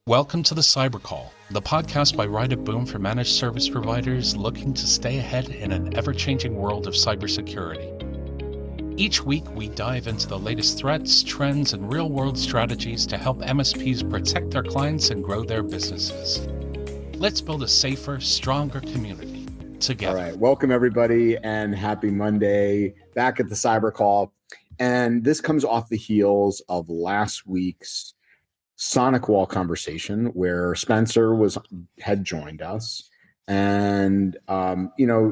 Welcome to the Cyber Call, the podcast by Ride of Boom for managed service providers looking to stay ahead in an ever-changing world of cybersecurity. Each week, we dive into the latest threats, trends, and real-world strategies to help MSPs protect their clients and grow their businesses. Let's build a safer, stronger community together. All right, welcome everybody, and happy Monday. Back at the Cyber Call, and this comes off the heels of last week's SonicWall conversation where Spencer had joined us. And,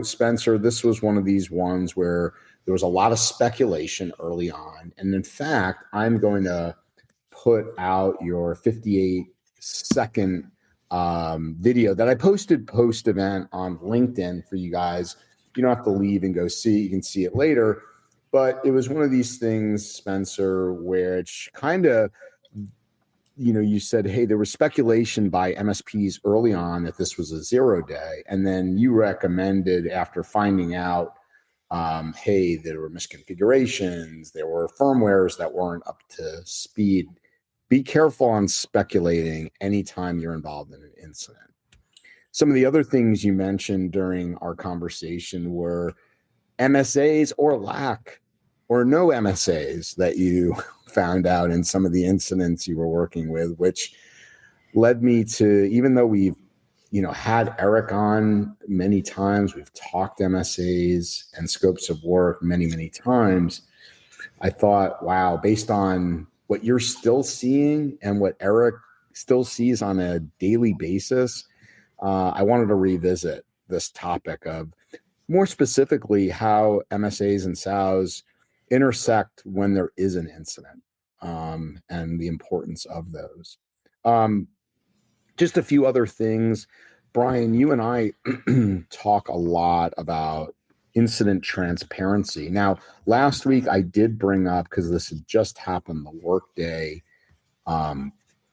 Spencer, this was one of these ones where there was a lot of speculation early on. And in fact, I'm going to put out your 58-second video that I posted post-event on LinkedIn for you guys. You don't have to leave and go see. You can see it later. But it was one of these things, Spencer, where it's kind of, you said, hey, there was speculation by MSPs early on that this was a 0-day. And then you recommended, after finding out, hey, there were misconfigurations, there were firmwares that weren't up to speed. Be careful on speculating anytime you're involved in an incident. Some of the other things you mentioned during our conversation were MSAs or lack or no MSAs that you found out in some of the incidents you were working with, which led me to, even though we've, had Eric on many times, we've talked MSAs and scopes of work many, many times. I thought, wow, based on what you're still seeing and what Eric still sees on a daily basis, I wanted to revisit this topic of more specifically how MSAs and SOWs intersect when there is an incident, and the importance of those. Just a few other things. Brian, you and I talk a lot about incident transparency. Now, last week I did bring up, because this had just happened, the Workday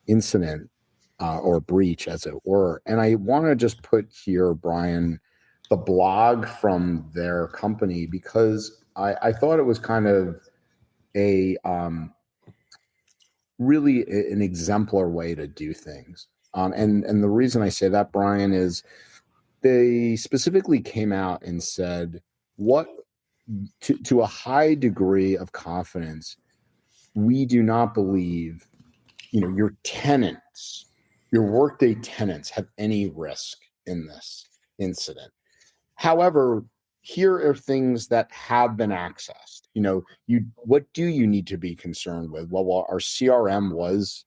incident or breach, as it were. And I want to just put here, Brian, the blog from their company, because I thought it was kind of a really an exemplar way to do things. And the reason I say that, Brian, is they specifically came out and said, what to a high degree of confidence, we do not believe, your tenants, your Workday tenants have any risk in this incident. However, here are things that have been accessed. What do you need to be concerned with? Well, our CRM was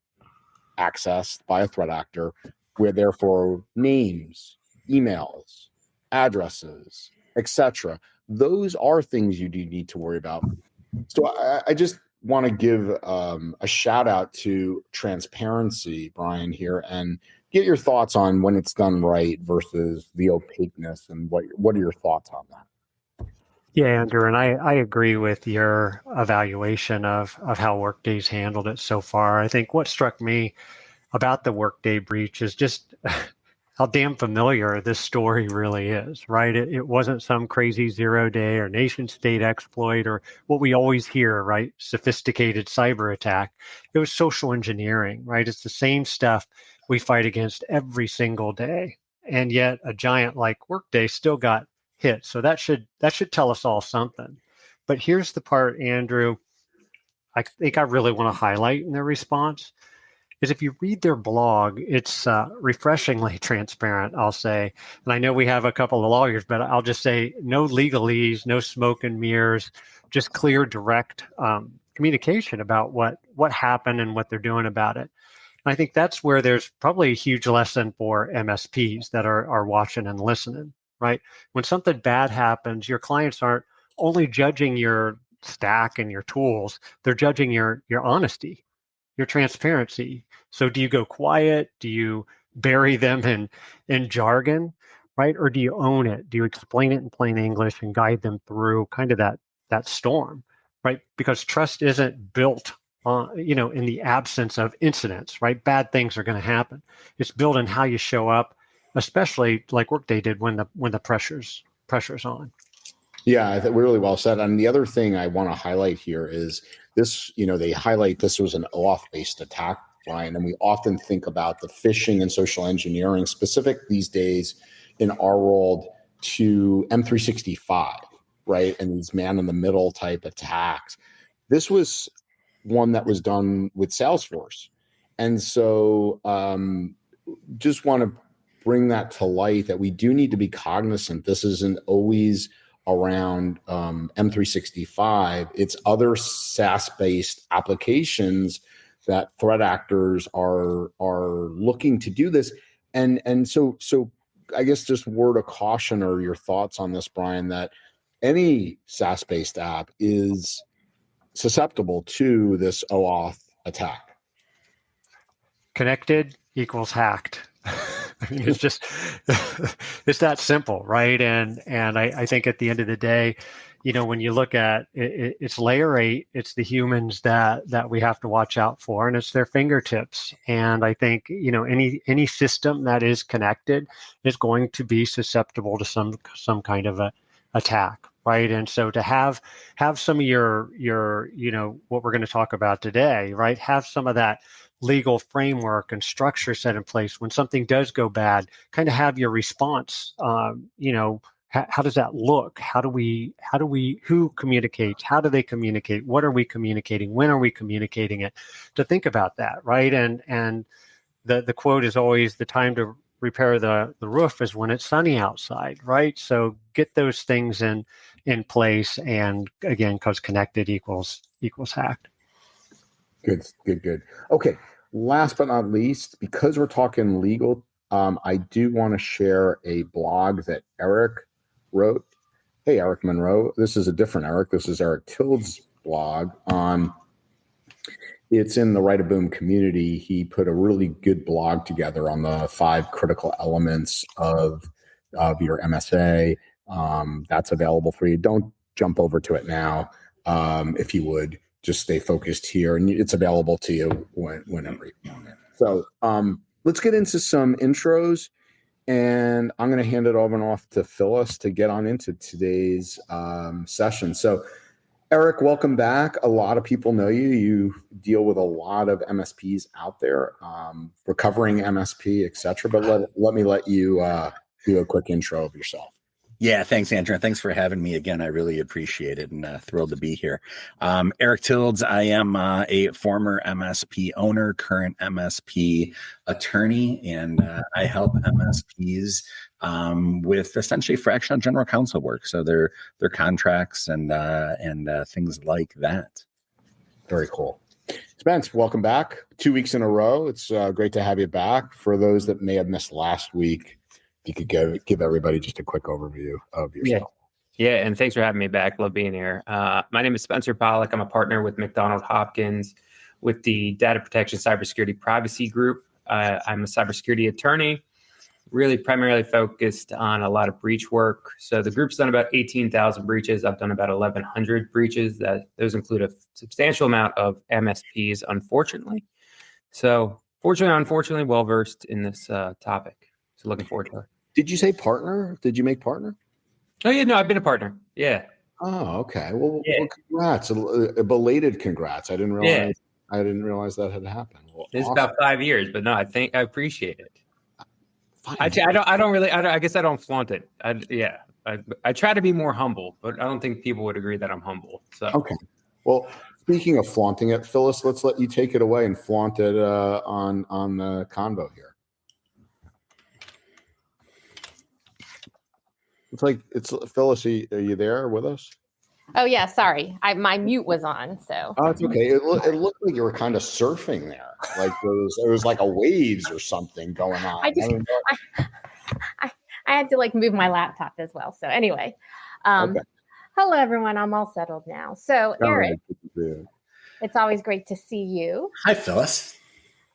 accessed by a threat actor, where therefore names, emails, addresses, etc. Those are things you do need to worry about. So I just want to give a shout out to transparency, Brian, here, and get your thoughts on when it's done right versus the opaqueness, and what are your thoughts on that? Yeah, Andrew, and I agree with your evaluation of how Workday's handled it so far. I think what struck me about the Workday breach is just how damn familiar this story really is, right? It wasn't some crazy 0-day or nation state exploit or what we always hear, right? Sophisticated cyber attack. It was social engineering, right? It's the same stuff we fight against every single day. And yet a giant like Workday still got hit. So that should tell us all something. But here's the part, Andrew, I think I really want to highlight in their response, is if you read their blog, it's refreshingly transparent, I'll say. And I know we have a couple of lawyers, but I'll just say no legalese, no smoke and mirrors, just clear, direct communication about what happened and what they're doing about it. And I think that's where there's probably a huge lesson for MSPs that are watching and listening, right? When something bad happens, your clients aren't only judging your stack and your tools, they're judging your honesty, your transparency. So do you go quiet? Do you bury them in jargon, right? Or do you own it? Do you explain it in plain English and guide them through kind of that storm, right? Because trust isn't built on, in the absence of incidents, right? Bad things are going to happen. It's built in how you show up, especially like Workday did when the pressure's on. Yeah, I think really well said. And the other thing I want to highlight here is this, they highlight this was an OAuth-based attack Brian, and we often think about the phishing and social engineering specific these days in our world to M365, right? And these man-in-the-middle type attacks. This was one that was done with Salesforce. And so just want to bring that to light, that we do need to be cognizant. This isn't always around M365. It's other SaaS-based applications that threat actors are looking to do this. And so I guess just word of caution or your thoughts on this, Brian, that any SaaS-based app is susceptible to this OAuth attack. Connected equals hacked. I mean, it's just, it's that simple, right? And I think at the end of the day, when you look at it, it's layer 8, it's the humans that we have to watch out for, and it's their fingertips. And I think, any system that is connected is going to be susceptible to some kind of a attack, right? And so to have some of your what we're going to talk about today, right? Have some of that legal framework and structure set in place when something does go bad, kind of have your response, how does that look? Who communicates? How do they communicate? What are we communicating? When are we communicating it? To think about that, right? And the quote is always, the time to repair the roof is when it's sunny outside, right? So get those things in place, and again, because connected equals hacked. Good. Okay. Last but not least, because we're talking legal, I do want to share a blog that Eric wrote. Hey, Eric Monroe. This is a different Eric. This is Eric Tild's blog. It's in the Write a Boom community. He put a really good blog together on the 5 critical elements of your MSA. That's available for you. Don't jump over to it now, if you would. Just stay focused here, and it's available to you whenever you want it. So let's get into some intros, and I'm going to hand it over and off to Phyllis to get on into today's session. So Eric, welcome back. A lot of people know you. You deal with a lot of MSPs out there, recovering MSP, et cetera. But let me let you do a quick intro of yourself. Yeah, thanks, Andrew. And thanks for having me again. I really appreciate it, and thrilled to be here. Eric Tilds, I am a former MSP owner, current MSP attorney, and I help MSPs with essentially fractional general counsel work. So their contracts and things like that. Very cool. Spence, welcome back. 2 weeks in a row. It's great to have you back. For those that may have missed last week, you could give everybody just a quick overview of yourself. Yeah, and thanks for having me back. Love being here. My name is Spencer Pollack. I'm a partner with McDonald Hopkins with the Data Protection Cybersecurity Privacy Group. I'm a cybersecurity attorney, really primarily focused on a lot of breach work. So the group's done about 18,000 breaches. I've done about 1,100 breaches. Those include a substantial amount of MSPs, unfortunately. So fortunately, unfortunately, well-versed in this topic. So looking forward to it. Did you say partner? Did you make partner? Oh, yeah, no, I've been a partner. Yeah. Oh, okay. Well, congrats. A belated congrats. I didn't realize that had happened. Well, it's awesome. About 5 years, but no, I appreciate it. I guess I don't flaunt it. I try to be more humble, but I don't think people would agree that I'm humble. So okay. Well, speaking of flaunting it, Phyllis, let's let you take it away and flaunt it on the convo here. It's Phyllis. Are you there with us? Oh yeah, sorry. My mute was on, so. Oh, it's okay. It looked like you were kind of surfing there, like there was like a waves or something going on. I had to move my laptop as well. So anyway, okay. Hello everyone. I'm all settled now. So Eric, it's always great to see you. Hi, Phyllis.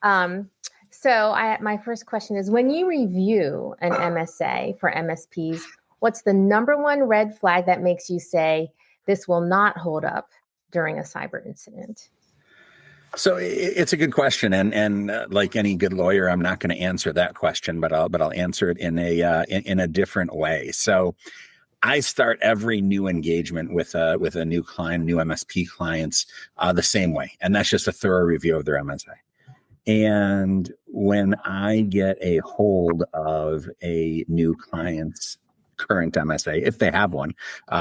So my first question is: when you review an MSA for MSPs, what's the number one red flag that makes you say this will not hold up during a cyber incident? So it's a good question, and like any good lawyer, I'm not going to answer that question, but I'll answer it in a different way. So I start every new engagement with a new client, new MSP clients, the same way, and that's just a thorough review of their MSA. And when I get a hold of a new client's current MSA, if they have one,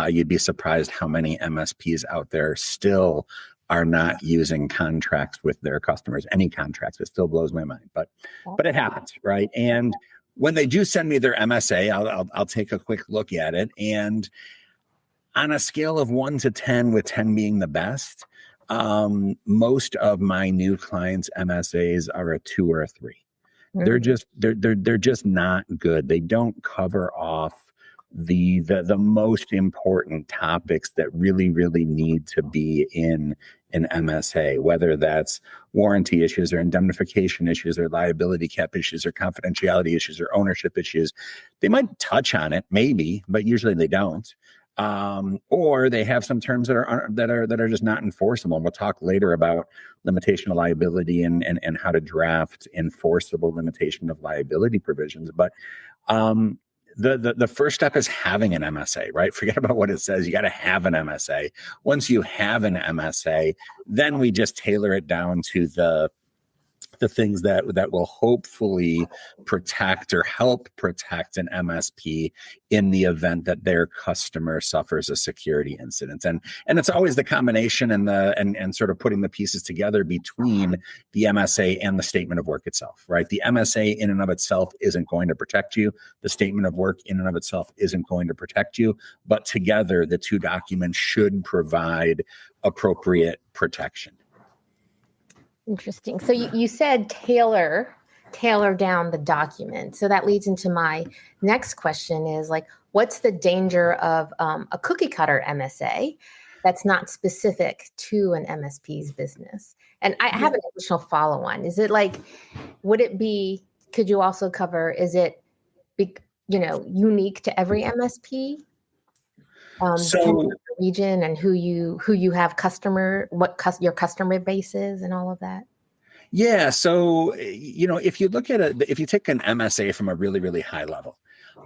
you'd be surprised how many MSPs out there still are not using contracts with their customers, any contracts. It still blows my mind, but it happens, right? And when they do send me their MSA, I'll take a quick look at it. And on a scale of 1 to 10, with 10 being the best, most of my new clients' MSAs are a 2 or a 3. They're just not good. They don't cover off the most important topics that really need to be in an MSA, whether that's warranty issues or indemnification issues or liability cap issues or confidentiality issues or ownership issues. They might touch on it, maybe, but usually they don't. Or they have some terms that are just not enforceable. And we'll talk later about limitation of liability and how to draft enforceable limitation of liability provisions. But the first step is having an MSA, right? Forget about what it says. You got to have an MSA. Once you have an MSA, then we just tailor it down to the things that will hopefully protect or help protect an MSP in the event that their customer suffers a security incident. And it's always the combination and sort of putting the pieces together between the MSA and the statement of work itself, right? The MSA in and of itself isn't going to protect you. The statement of work in and of itself isn't going to protect you, but together the two documents should provide appropriate protection. Interesting. So you said tailor down the document. So that leads into my next question is like, what's the danger of a cookie cutter MSA that's not specific to an MSP's business? And I have an additional follow on. Is it like, could you also cover, is it, unique to every MSP? So region and who you have your customer base is and all of that. Yeah. So, if you look at if you take an MSA from a really high level,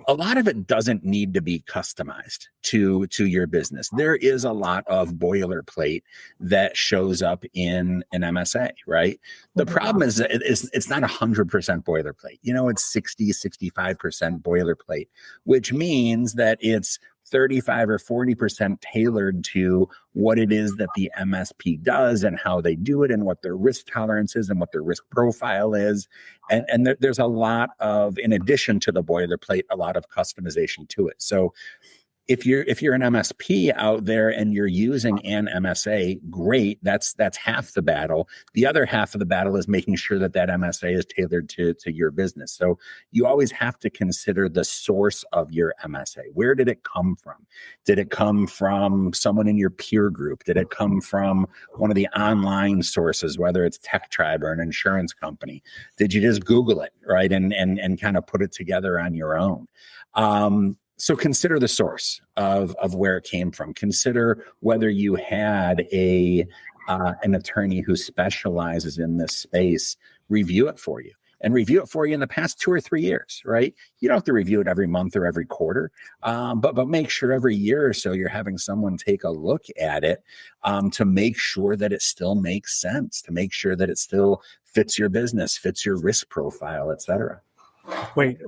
a lot of it doesn't need to be customized to your business. There is a lot of boilerplate that shows up in an MSA, right? The problem is that it's not 100% boilerplate. It's 60-65% boilerplate, which means that it's 35 or 40% tailored to what it is that the MSP does and how they do it and what their risk tolerance is and what their risk profile is. And there's a lot of, in addition to the boilerplate, a lot of customization to it. So if you're an MSP out there and you're using an MSA, great. That's half the battle. The other half of the battle is making sure that MSA is tailored to your business. So you always have to consider the source of your MSA. Where did it come from? Did it come from someone in your peer group? Did it come from one of the online sources, whether it's TechTribe or an insurance company? Did you just Google it, right? And kind of put it together on your own? So consider the source of where it came from. Consider whether you had an attorney who specializes in this space review it for you in the past 2 or 3 years, right? You don't have to review it every month or every quarter, but make sure every year or so you're having someone take a look at it to make sure that it still makes sense, to make sure that it still fits your business, fits your risk profile, et cetera. Wait.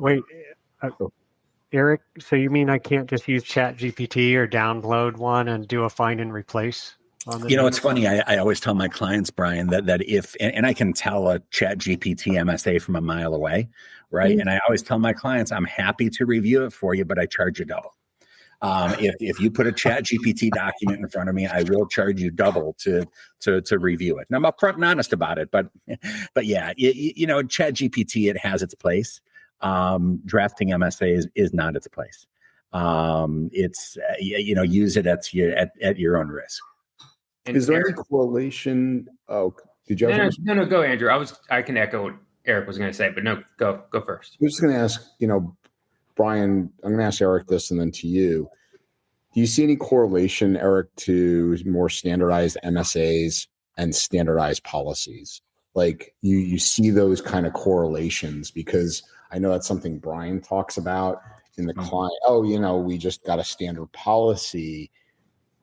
Eric, so you mean I can't just use ChatGPT or download one and do a find and replace? It's funny. I always tell my clients, Brian, that if, and I can tell a ChatGPT MSA from a mile away, right? Mm-hmm. And I always tell my clients, I'm happy to review it for you, but I charge you double. If you put a ChatGPT document in front of me, I will charge you double to review it. And I'm upfront and honest about it, but yeah, ChatGPT, it has its place. Drafting MSA is not its place. It's use it at your own risk. Is there any correlation? Oh, did you have no, go, Andrew. I can echo what Eric was going to say, but no, go first. I was just going to ask, Brian, I'm going to ask Eric this and then to you. Do you see any correlation, Eric, to more standardized MSAs and standardized policies? Like you see those kind of correlations, because I know that's something Brian talks about in the client. Oh, we just got a standard policy.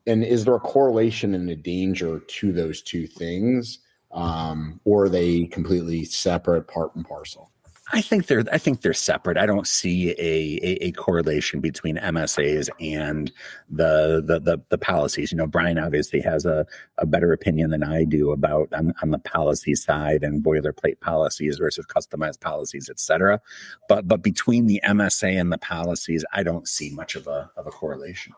And is there a correlation and a danger to those two things? or are they completely separate, part and parcel? I think they're separate. I don't see a correlation between MSAs and the policies. Brian obviously has a better opinion than I do about on the policy side and boilerplate policies versus customized policies, et cetera. But between the MSA and the policies, I don't see much of a correlation.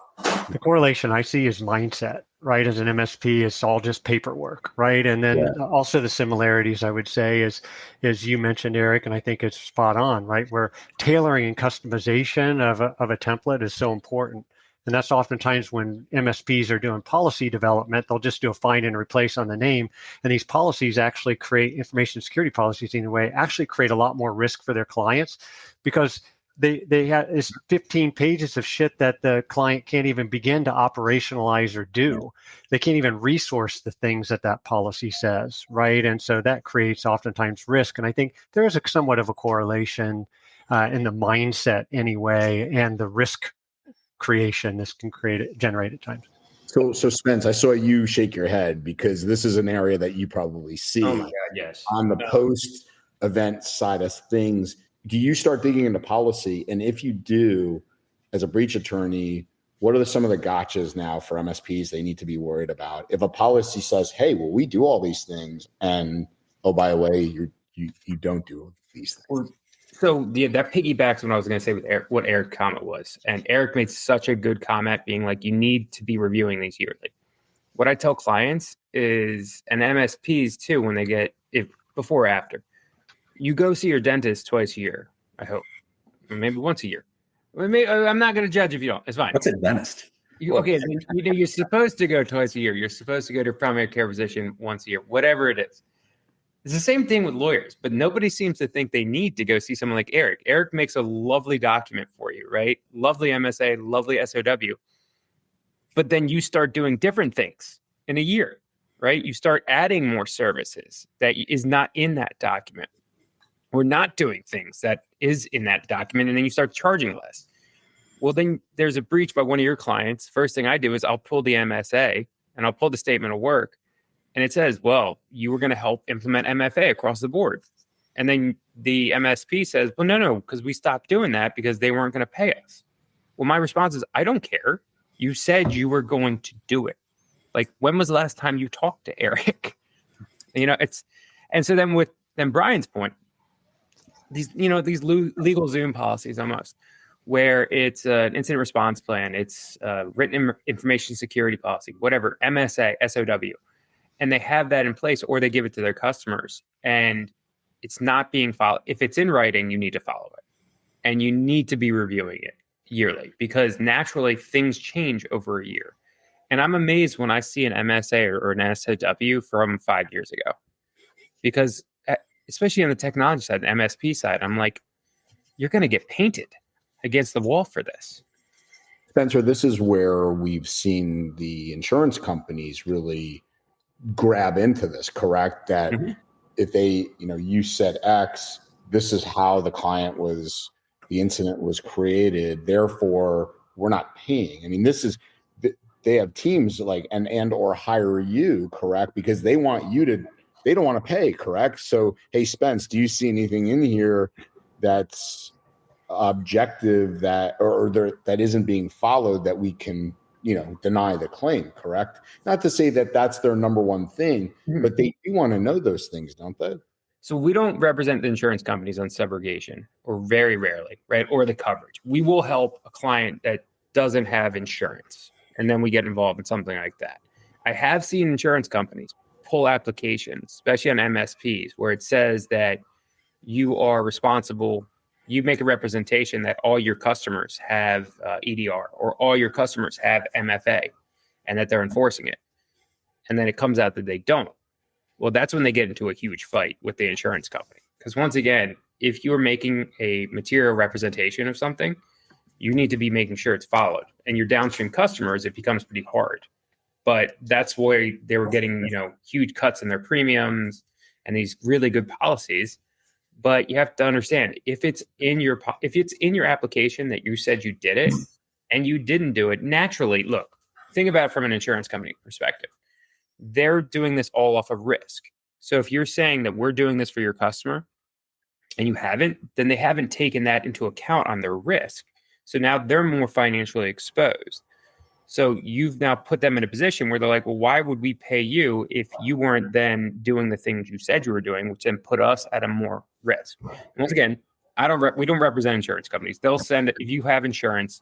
The correlation I see is mindset, right? As an MSP, it's all just paperwork, right? And then also the similarities, I would say, is you mentioned, Eric, and I think it's spot on, right? Where tailoring and customization of a template is so important. And that's oftentimes when MSPs are doing policy development, they'll just do a find and replace on the name. And these policies actually create information security policies anyway, actually create a lot more risk for their clients because they have this 15 pages of shit that the client can't even begin to operationalize or do. They can't even resource the things that policy says, right? And so that creates oftentimes risk. And I think there is somewhat of a correlation in the mindset anyway, and the risk creation this can generate at times. So Spence, I saw you shake your head because this is an area that you probably see yes. on the post-event side of things. Do you start digging into policy? And if you do, as a breach attorney, what are some of the gotchas now for MSPs they need to be worried about? If a policy says, hey, well, we do all these things, and oh, by the way, you don't do these things. So that piggybacks what I was going to say with Eric, what Eric's comment was. And Eric made such a good comment being like, you need to be reviewing these yearly. What I tell clients is, and MSPs too, when they get, before or after, you go see your dentist twice a year, I hope. Or maybe once a year. I'm not going to judge if you don't. It's fine. What's a dentist? You're supposed to go twice a year. You're supposed to go to a primary care physician once a year, whatever it is. It's the same thing with lawyers, but nobody seems to think they need to go see someone like Eric. Eric makes a lovely document for you, right? Lovely MSA, lovely SOW. But then you start doing different things in a year, right? You start adding more services that is not in that document. We're not doing things that is in that document, and then you start charging less. Well, then there's a breach by one of your clients. First thing I do is I'll pull the MSA and I'll pull the statement of work, and it says, well, you were going to help implement MFA across the board. And then the MSP says, well, no, because we stopped doing that because they weren't going to pay us. Well, my response is, I don't care. You said you were going to do it. Like, when was the last time you talked to Eric? And so then Brian's point, these legal Zoom policies almost, where it's an incident response plan, it's written information security policy, whatever, MSA, SOW, and they have that in place, or they give it to their customers, and it's not being followed. If it's in writing, you need to follow it, and you need to be reviewing it yearly because naturally things change over a year. And I'm amazed when I see an MSA or an SOW from 5 years ago, because especially on the technology side, the MSP side, I'm like, you're going to get painted against the wall for this. Spencer, this is where we've seen the insurance companies really grab into this, correct? That if they, you said X, this is how the incident was created, therefore we're not paying. I mean, they have teams like, and or hire you, correct? Because they want you to, they don't want to pay, correct? So, hey, Spence, do you see anything in here that's objective that isn't being followed that we can, deny the claim, correct? Not to say that that's their number one thing, but they do want to know those things, don't they? So we don't represent the insurance companies on subrogation, or very rarely, right? Or the coverage. We will help a client that doesn't have insurance, and then we get involved in something like that. I have seen insurance companies pull applications, especially on MSPs, where it says that you are responsible, you make a representation that all your customers have EDR, or all your customers have MFA, and that they're enforcing it. And then it comes out that they don't. Well, that's when they get into a huge fight with the insurance company. Because once again, if you're making a material representation of something, you need to be making sure it's followed. And your downstream customers, it becomes pretty hard. But that's where they were getting, huge cuts in their premiums and these really good policies. But you have to understand, if it's in your application that you said you did it and you didn't do it, naturally, look, think about it from an insurance company perspective. They're doing this all off of risk. So if you're saying that we're doing this for your customer and you haven't, then they haven't taken that into account on their risk. So now they're more financially exposed. So you've now put them in a position where they're like, well, why would we pay you if you weren't then doing the things you said you were doing, which then put us at a more risk? And once again, we don't represent insurance companies. They'll send, if you have insurance,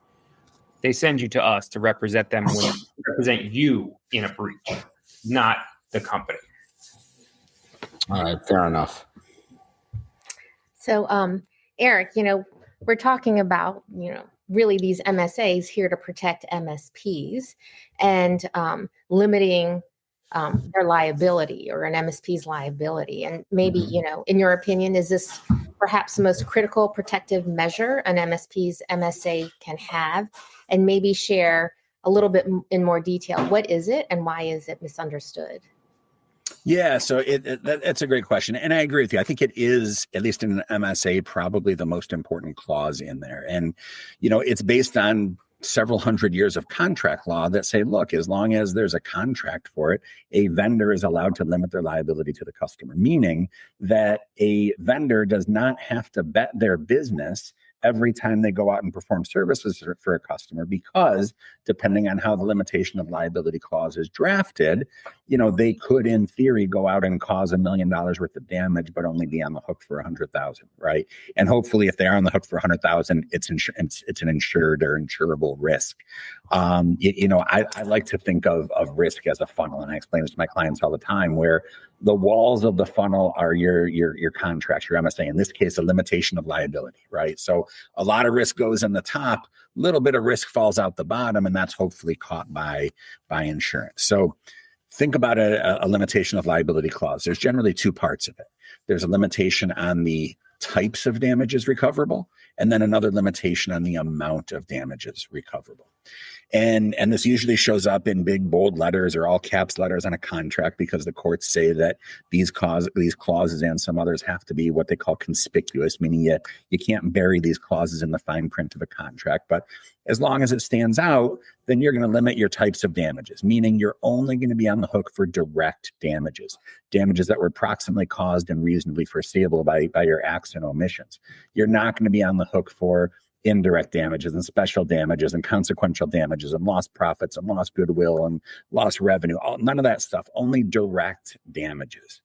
they send you to us to represent them when represent you in a breach, not the company. All right, fair enough. So, Eric, we're talking about, really these MSAs here to protect MSPs and limiting their liability or an MSP's liability. And maybe, in your opinion, is this perhaps the most critical protective measure an MSP's MSA can have? And maybe share a little bit in more detail. What is it and why is it misunderstood? Yeah, so that's a great question. And I agree with you. I think it is, at least in an MSA, probably the most important clause in there. And, it's based on several hundred years of contract law that say, look, as long as there's a contract for it, a vendor is allowed to limit their liability to the customer, meaning that a vendor does not have to bet their business every time they go out and perform services for a customer, because depending on how the limitation of liability clause is drafted, they could in theory go out and cause $1 million worth of damage, but only be on the hook for 100,000, right? And hopefully if they are on the hook for 100,000, it's an insured or insurable risk. I like to think of risk as a funnel, and I explain this to my clients all the time, where the walls of the funnel are your contracts, your MSA, in this case, a limitation of liability, right? So a lot of risk goes in the top, a little bit of risk falls out the bottom, and that's hopefully caught by insurance. So think about a limitation of liability clause. There's generally two parts of it. There's a limitation on the types of damages recoverable, and then another limitation on the amount of damages recoverable. And this usually shows up in big bold letters or all caps letters on a contract, because the courts say that these clauses and some others have to be what they call conspicuous, meaning you can't bury these clauses in the fine print of a contract. But as long as it stands out, then you're going to limit your types of damages, meaning you're only going to be on the hook for direct damages that were approximately caused and reasonably foreseeable by your acts and omissions. You're not going to be on the hook for indirect damages and special damages and consequential damages and lost profits and lost goodwill and lost revenue. None of that stuff, only direct damages.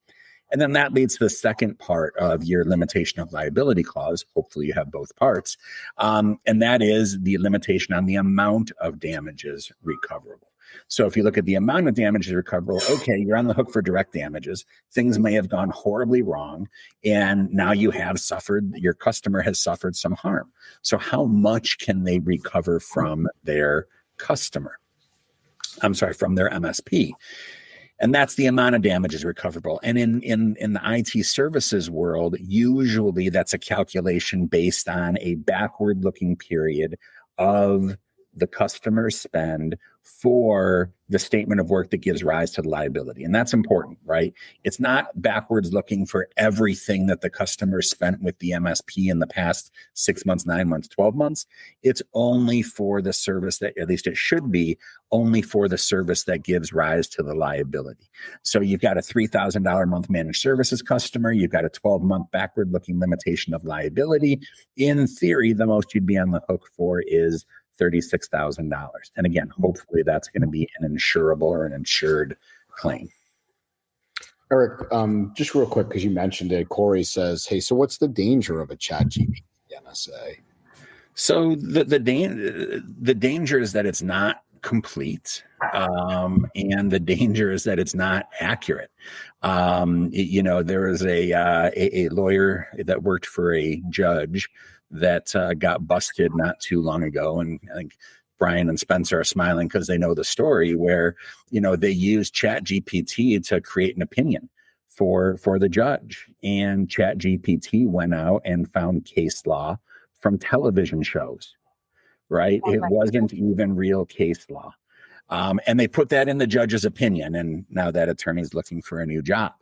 And then that leads to the second part of your limitation of liability clause. Hopefully you have both parts. And that is the limitation on the amount of damages recoverable. So if you look at the amount of damages recoverable, okay, you're on the hook for direct damages. Things may have gone horribly wrong, and now your customer has suffered some harm. So how much can they recover from their customer? From their MSP. And that's the amount of damages recoverable. And in the IT services world, usually that's a calculation based on a backward-looking period of the customer's spend for the statement of work that gives rise to the liability. And that's important, right? It's not backwards looking for everything that the customer spent with the MSP in the past 6 months, 9 months, 12 months. It's only for the service that, at least it should be, only for the service that gives rise to the liability. So you've got a $3,000 a month managed services customer. You've got a 12-month backward-looking limitation of liability. In theory, the most you'd be on the hook for is $36,000. And again, hopefully that's going to be an insurable or an insured claim. Eric, just real quick, because you mentioned it, Corey says, hey, so what's the danger of a ChatGPT MSA? So the danger is that it's not complete, and the danger is that it's not accurate. There was a lawyer that worked for a judge that got busted not too long ago, and I think Brian and Spencer are smiling because they know the story, where they used ChatGPT to create an opinion for the judge, and ChatGPT went out and found case law from television shows, right? It wasn't even real case law. And they put that in the judge's opinion, and now that attorney's looking for a new job.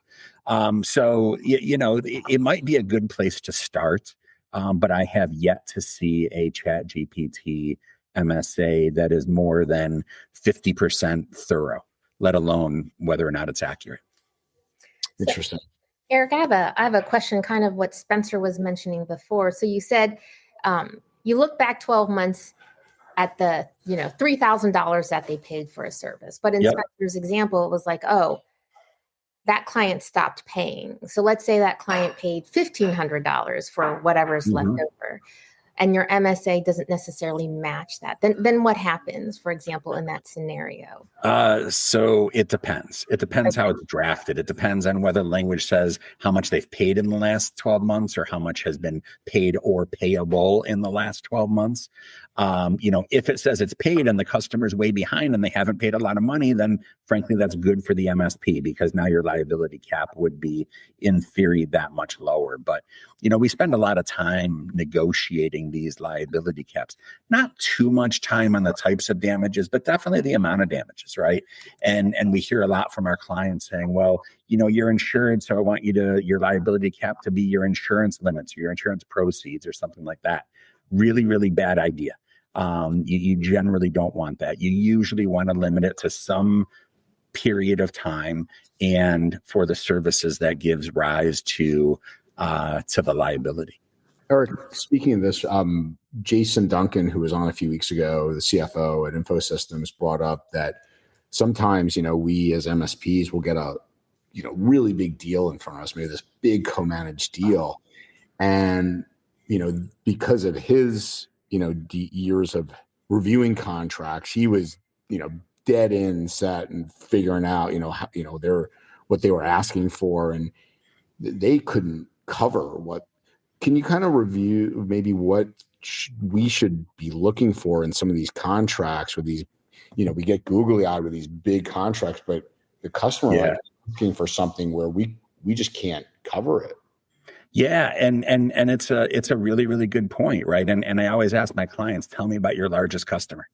So it might be a good place to start, but I have yet to see a ChatGPT MSA that is more than 50% thorough, let alone whether or not it's accurate. Interesting. Eric, I have a question, kind of what Spencer was mentioning before. So you said you look back 12 months at the $3,000 that they paid for a service, but in Spencer's example, it was like, oh, that client stopped paying. So let's say that client paid $1,500 for whatever's left over, and your MSA doesn't necessarily match that. Then what happens, for example, in that scenario? So it depends. It depends how it's drafted. It depends on whether language says how much they've paid in the last 12 months or how much has been paid or payable in the last 12 months. If it says it's paid and the customer's way behind and they haven't paid a lot of money, then frankly, that's good for the MSP because now your liability cap would be in theory that much lower. But, we spend a lot of time negotiating these liability caps, not too much time on the types of damages, but definitely the amount of damages, right? And we hear a lot from our clients saying, well, you're insured, so I want your liability cap to be your insurance limits or your insurance proceeds or something like that. Really, really bad idea. You generally don't want that. You usually want to limit it to some period of time and for the services that gives rise to the liability. Eric, speaking of this, Jason Duncan, who was on a few weeks ago, the CFO at InfoSystems, brought up that sometimes, we as MSPs will get a, really big deal in front of us, maybe this big co-managed deal. And, because of his, years of reviewing contracts, he was, dead in set and figuring out, how, what they were asking for, and they couldn't cover what. Can you kind of review maybe what we should be looking for in some of these contracts with these, we get googly eyed with these big contracts, but the customer might be looking for something where we just can't cover it. Yeah. And it's a really, really good point. Right. And I always ask my clients, tell me about your largest customer,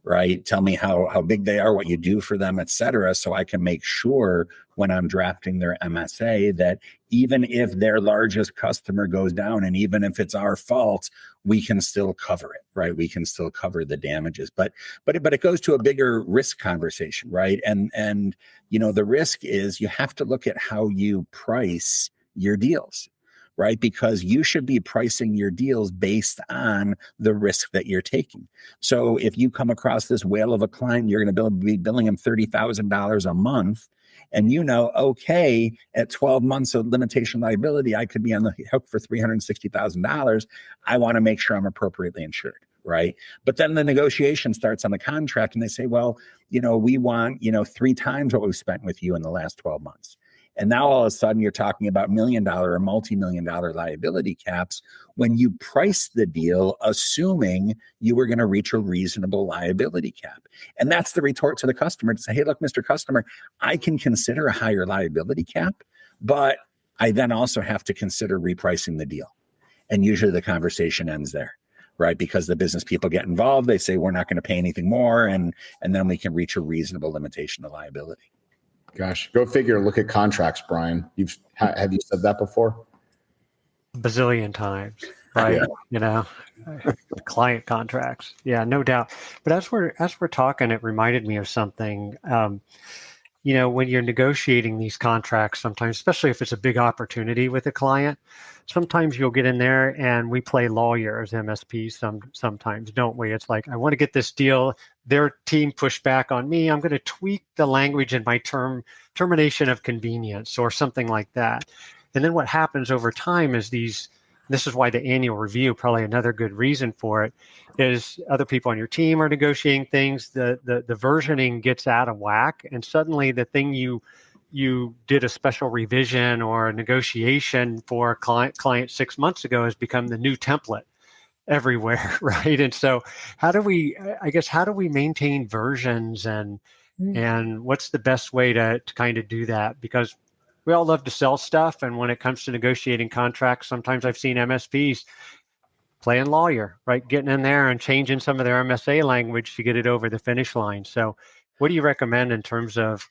right? Tell me how big they are, what you do for them, et cetera. So I can make sure when I'm drafting their MSA that even if their largest customer goes down and even if it's our fault, we can still cover it, right? We can still cover the damages, but it goes to a bigger risk conversation, right? And the risk is you have to look at how you price your deals, right? Because you should be pricing your deals based on the risk that you're taking. So if you come across this whale of a client, you're going to be billing him $30,000 a month. And okay, at 12 months of limitation liability, I could be on the hook for $360,000. I want to make sure I'm appropriately insured, right? But then the negotiation starts on the contract and they say, well, we want, 3 times what we've spent with you in the last 12 months. And now all of a sudden you're talking about $1 million or multi-million-dollar liability caps when you price the deal, assuming you were going to reach a reasonable liability cap. And that's the retort to the customer to say, hey, look, Mr. Customer, I can consider a higher liability cap, but I then also have to consider repricing the deal. And usually the conversation ends there, right? Because the business people get involved. They say, we're not going to pay anything more. And then we can reach a reasonable limitation of liability. Gosh, go figure. Look at contracts, Brian. Have you said that before? A bazillion times, right? Client contracts. Yeah, no doubt. But as we're talking, it reminded me of something. When you're negotiating these contracts, sometimes, especially if it's a big opportunity with a client, sometimes you'll get in there and we play lawyer as MSPs sometimes, don't we? It's like, I want to get this deal. Their team pushed back on me. I'm going to tweak the language in my termination of convenience or something like that. And then what happens over time is this is why the annual review, probably another good reason for it, is other people on your team are negotiating things. The versioning gets out of whack, and suddenly the thing you did a special revision or a negotiation for a client 6 months ago has become the new template everywhere, right? And so how do we maintain versions and what's the best way to kind of do that? Because we all love to sell stuff. And when it comes to negotiating contracts, sometimes I've seen MSPs playing lawyer, right? Getting in there and changing some of their MSA language to get it over the finish line. So what do you recommend in terms of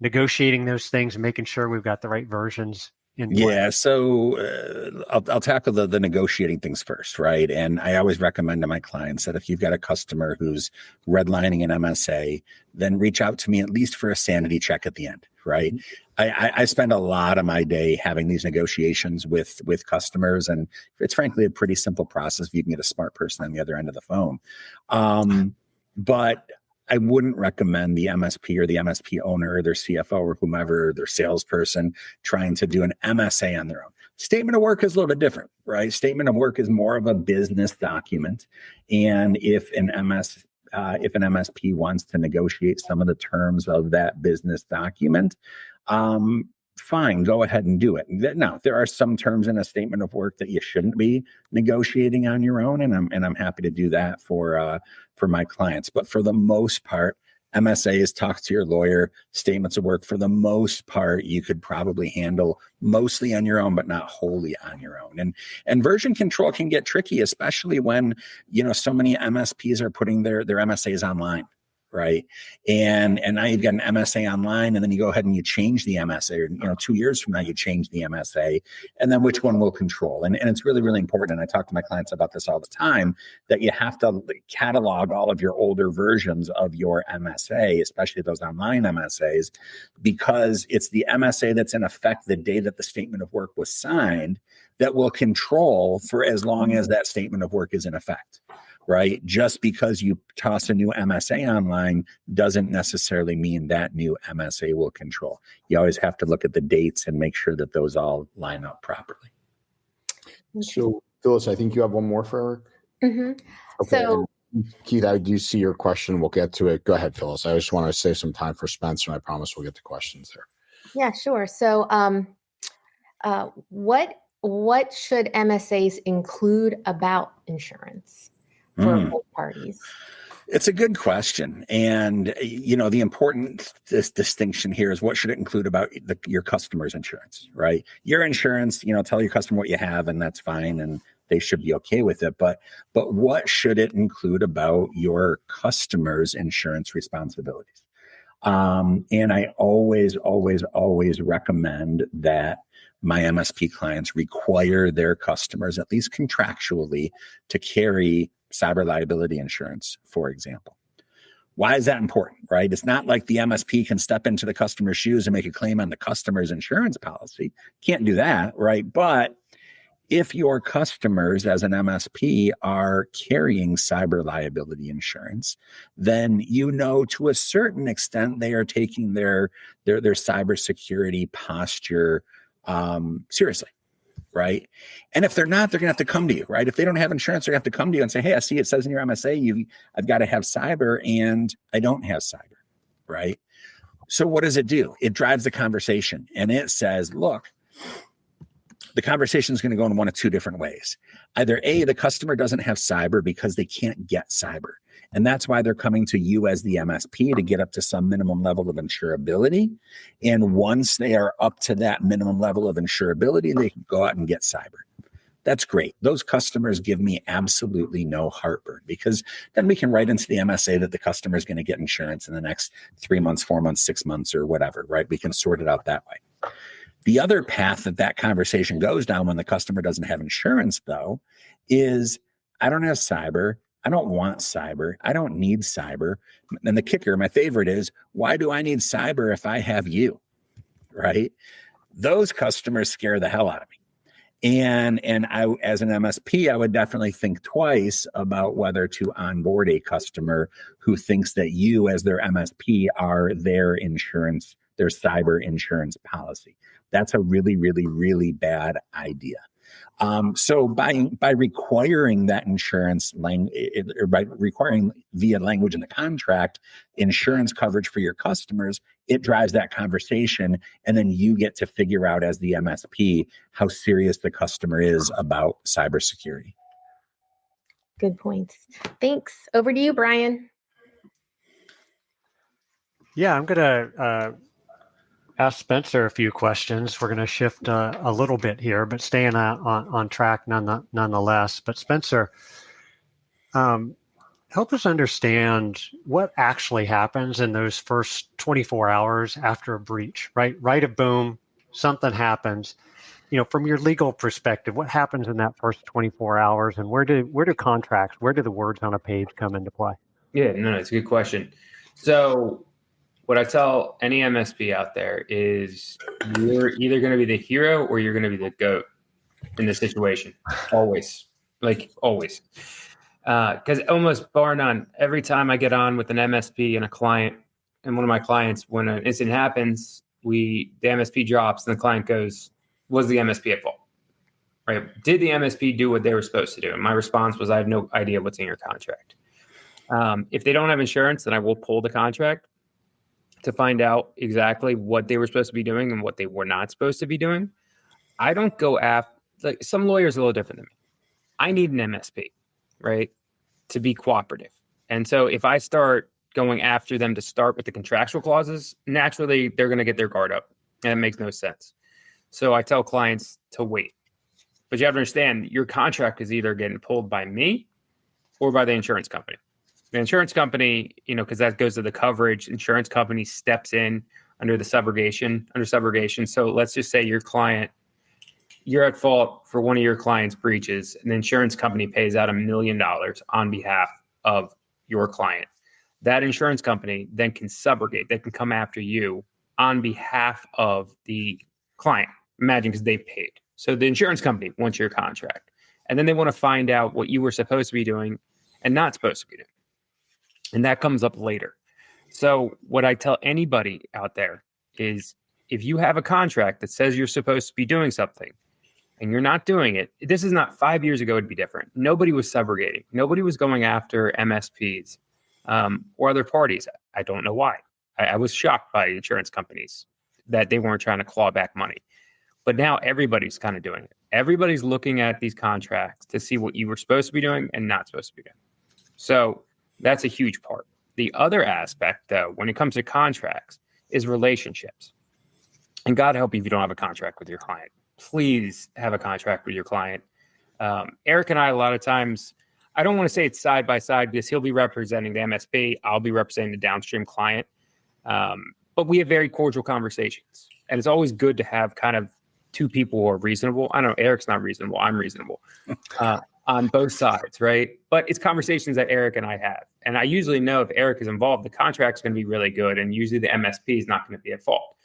negotiating those things and making sure we've got the right versions in play? Yeah, so I'll tackle the negotiating things first, right? And I always recommend to my clients that if you've got a customer who's redlining an MSA, then reach out to me at least for a sanity check at the end, right? I spend a lot of my day having these negotiations with customers, and it's frankly a pretty simple process if you can get a smart person on the other end of the phone. But I wouldn't recommend the MSP or the MSP owner or their CFO or whomever, their salesperson, trying to do an MSA on their own. Statement of work is a little bit different, right? Statement of work is more of a business document. And if an MSP wants to negotiate some of the terms of that business document, fine, go ahead and do it. Now, there are some terms in a statement of work that you shouldn't be negotiating on your own, and I'm happy to do that for my clients. But for the most part, MSAs, talk to your lawyer. Statements of work, for the most part, you could probably handle mostly on your own, but not wholly on your own. And version control can get tricky, especially when so many MSPs are putting their MSAs online. Right. And now you've got an MSA online, and then you go ahead and you change the MSA, or, 2 years from now, you change the MSA, and then which one will control. And it's really, really important. And I talk to my clients about this all the time, that you have to catalog all of your older versions of your MSA, especially those online MSAs, because it's the MSA that's in effect the day that the statement of work was signed that will control for as long as that statement of work is in effect. Right? Just because you toss a new MSA online doesn't necessarily mean that new MSA will control. You always have to look at the dates and make sure that those all line up properly. So, Phyllis, I think you have one more for Eric. Mm-hmm. Okay. So, Keith, I do see your question. We'll get to it. Go ahead, Phyllis. I just want to save some time for Spencer, and I promise we'll get to questions there. yeah, sure. So, what should MSAs include about insurance for both parties? It's a good question. And, the important distinction here is what should it include about your customer's insurance, right? Your insurance, tell your customer what you have, and that's fine. And they should be okay with it. But what should it include about your customer's insurance responsibilities? And I always recommend that my MSP clients require their customers, at least contractually, to carry cyber liability insurance, for example. Why is that important, right? It's not like the MSP can step into the customer's shoes and make a claim on the customer's insurance policy. Can't do that, right? But if your customers as an MSP are carrying cyber liability insurance, then to a certain extent they are taking their cybersecurity posture seriously. Right. And if they're not, they're going to have to come to you. Right. If they don't have insurance, they're going to have to come to you and say, hey, I see it says in your MSA, I've got to have cyber, and I don't have cyber. Right. So what does it do? It drives the conversation, and it says, look, the conversation is going to go in one of two different ways. Either A, the customer doesn't have cyber because they can't get cyber, and that's why they're coming to you as the MSP to get up to some minimum level of insurability. And once they are up to that minimum level of insurability, they can go out and get cyber. That's great. Those customers give me absolutely no heartburn, because then we can write into the MSA that the customer is going to get insurance in the next 3 months, 4 months, 6 months, or whatever, right? We can sort it out that way. The other path that conversation goes down when the customer doesn't have insurance, though, is I don't have cyber. I don't want cyber. I don't need cyber. And the kicker, my favorite, is why do I need cyber if I have you? Right? Those customers scare the hell out of me. And I, as an MSP, I would definitely think twice about whether to onboard a customer who thinks that you, as their MSP, are their insurance, their cyber insurance policy. That's a really, really, really bad idea. So by requiring that insurance or by requiring via language in the contract insurance coverage for your customers, it drives that conversation, and then you get to figure out as the MSP how serious the customer is about cybersecurity. Good points. Thanks. Over to you, Brian. Yeah, I'm going to ask Spencer a few questions. We're going to shift a little bit here, but staying on track nonetheless. But Spencer, help us understand what actually happens in those first 24 hours after a breach, right? Right, a boom, something happens. from your legal perspective, what happens in that first 24 hours, and where do the words on a page come into play? Yeah, no, it's a good question. So what I tell any MSP out there is you're either going to be the hero or you're going to be the GOAT in this situation. Always. Always. Because almost bar none, every time I get on with an MSP and a client, and one of my clients, when an incident happens, the MSP drops and the client goes, was the MSP at fault? Right? Did the MSP do what they were supposed to do? And my response was, I have no idea what's in your contract. If they don't have insurance, then I will pull the contract to find out exactly what they were supposed to be doing and what they were not supposed to be doing. I don't go after, some lawyers are a little different than me. I need an MSP, right, to be cooperative. And so if I start going after them to start with the contractual clauses, naturally they're going to get their guard up, and it makes no sense. So I tell clients to wait. But you have to understand, your contract is either getting pulled by me or by the insurance company. The insurance company, because that goes to the coverage, insurance company steps in under subrogation. So let's just say you're at fault for one of your client's breaches, and the insurance company pays out $1 million on behalf of your client. That insurance company then can subrogate. They can come after you on behalf of the client. Imagine, because they've paid. So the insurance company wants your contract. And then they want to find out what you were supposed to be doing and not supposed to be doing. And that comes up later. So what I tell anybody out there is, if you have a contract that says you're supposed to be doing something and you're not doing it, this is not 5 years ago, it'd be different. Nobody was subrogating. Nobody was going after MSPs or other parties. I don't know why. I was shocked by insurance companies that they weren't trying to claw back money. But now everybody's kind of doing it. Everybody's looking at these contracts to see what you were supposed to be doing and not supposed to be doing. So that's a huge part. The other aspect, though, when it comes to contracts, is relationships. And God help you if you don't have a contract with your client. Please have a contract with your client. Eric and I, a lot of times, I don't want to say it's side by side, because he'll be representing the MSP. I'll be representing the downstream client. But we have very cordial conversations. And it's always good to have kind of two people who are reasonable. I know Eric's not reasonable. I'm reasonable on both sides, right? But it's conversations that Eric and I have. And I usually know if Eric is involved, the contract's going to be really good. And usually the MSP is not going to be at fault.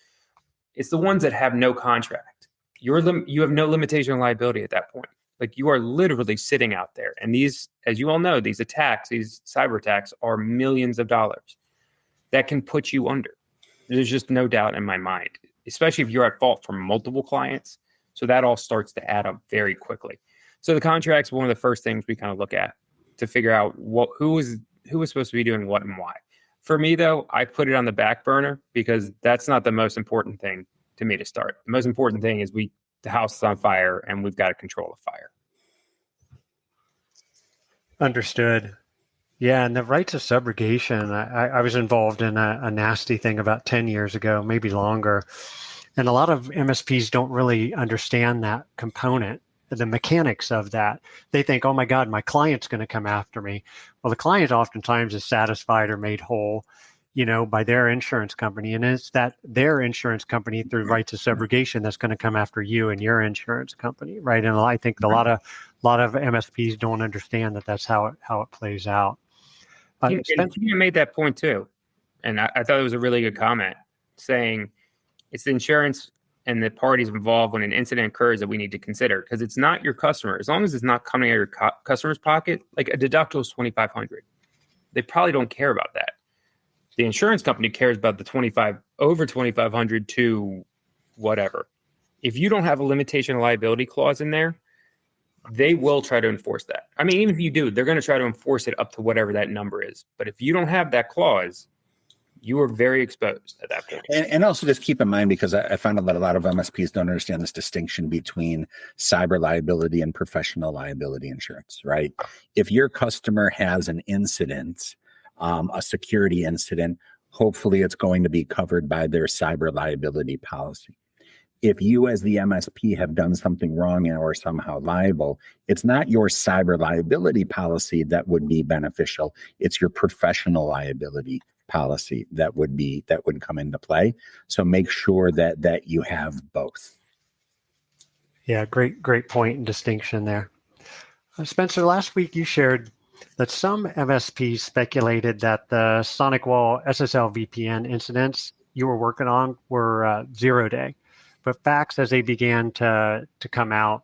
It's the ones that have no contract. You have no limitation of liability at that point. Like, you are literally sitting out there. And these, as you all know, these attacks, these cyber attacks, are millions of dollars that can put you under. There's just no doubt in my mind, especially if you're at fault for multiple clients. So that all starts to add up very quickly. So the contract's one of the first things we kind of look at to figure out who is supposed to be doing what and why. For me, though, I put it on the back burner because that's not the most important thing to me to start. The most important thing is the house is on fire and we've got to control the fire. Understood. Yeah, and the rights of subrogation, I was involved in a nasty thing about 10 years ago, maybe longer. And a lot of MSPs don't really understand that component, the mechanics of that. They think, oh my God, my client's going to come after me. Well, the client oftentimes is satisfied or made whole, by their insurance company. And it's that their insurance company, through rights of subrogation, that's going to come after you and your insurance company, right? And I think a lot of MSPs don't understand that that's how it plays out. You made that point too. And I thought it was a really good comment, saying it's the insurance and the parties involved when an incident occurs that we need to consider, because it's not your customer. As long as it's not coming out of your customer's pocket, like a deductible is $2,500. They probably don't care about that. The insurance company cares about the over $2,500 to whatever. If you don't have a limitation of liability clause in there, they will try to enforce that. I mean, even if you do, they're going to try to enforce it up to whatever that number is. But if you don't have that clause, you are very exposed at that point. And also just keep in mind, because I found out that a lot of MSPs don't understand this distinction between cyber liability and professional liability insurance, right? If your customer has an incident, a security incident, hopefully it's going to be covered by their cyber liability policy. If you as the MSP have done something wrong and or somehow liable, it's not your cyber liability policy that would be beneficial. It's your professional liability policy that would come into play. So make sure that you have both. Yeah, great point and distinction there. Spencer, last week you shared that some MSPs speculated that the SonicWall SSL VPN incidents you were working on were 0-day, but facts as they began to come out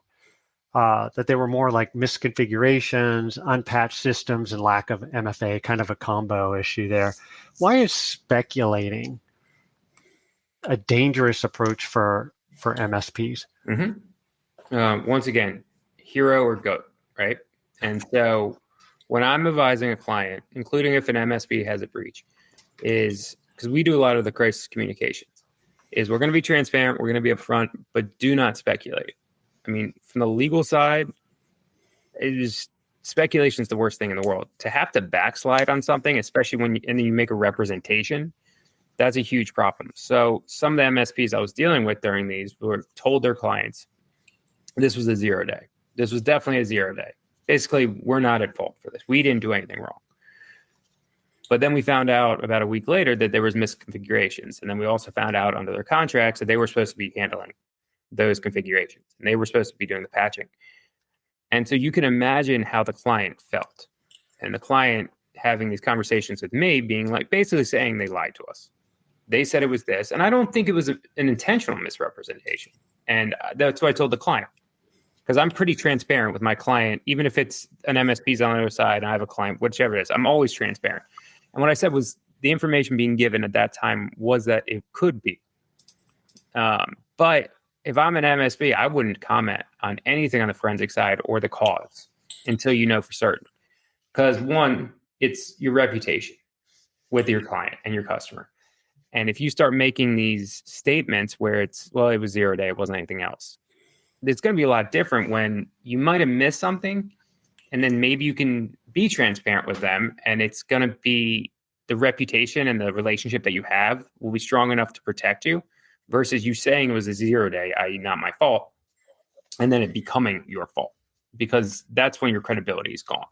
that they were more like misconfigurations, unpatched systems, and lack of MFA, kind of a combo issue there. Why is speculating a dangerous approach for MSPs? Once again, hero or goat, right? And so when I'm advising a client, including if an MSP has a breach, is because we do a lot of the crisis communications, is we're going to be transparent, we're going to be upfront, but do not speculate. I mean, from the legal side, speculation is the worst thing in the world. To have to backslide on something, especially and then you make a representation, that's a huge problem. So some of the MSPs I was dealing with during these were told their clients, this was a 0-day. This was definitely a 0-day. Basically, we're not at fault for this. We didn't do anything wrong. But then we found out about a week later that there was misconfigurations. And then we also found out under their contracts that they were supposed to be handling those configurations. And they were supposed to be doing the patching. And so you can imagine how the client felt. And the client having these conversations with me being like, basically saying they lied to us. They said it was this. And I don't think it was an intentional misrepresentation. And that's what I told the client. Because I'm pretty transparent with my client, even if it's an MSP's on the other side and I have a client, whichever it is, I'm always transparent. And what I said was the information being given at that time was that it could be. But if I'm an MSP, I wouldn't comment on anything on the forensic side or the cause until you know for certain. Because one, it's your reputation with your client and your customer. And if you start making these statements where it's, well, it was 0-day, it wasn't anything else. It's going to be a lot different when you might have missed something and then maybe you can be transparent with them and it's going to be the reputation and the relationship that you have will be strong enough to protect you versus you saying it was a 0-day, i.e. not my fault, and then it becoming your fault because that's when your credibility is gone.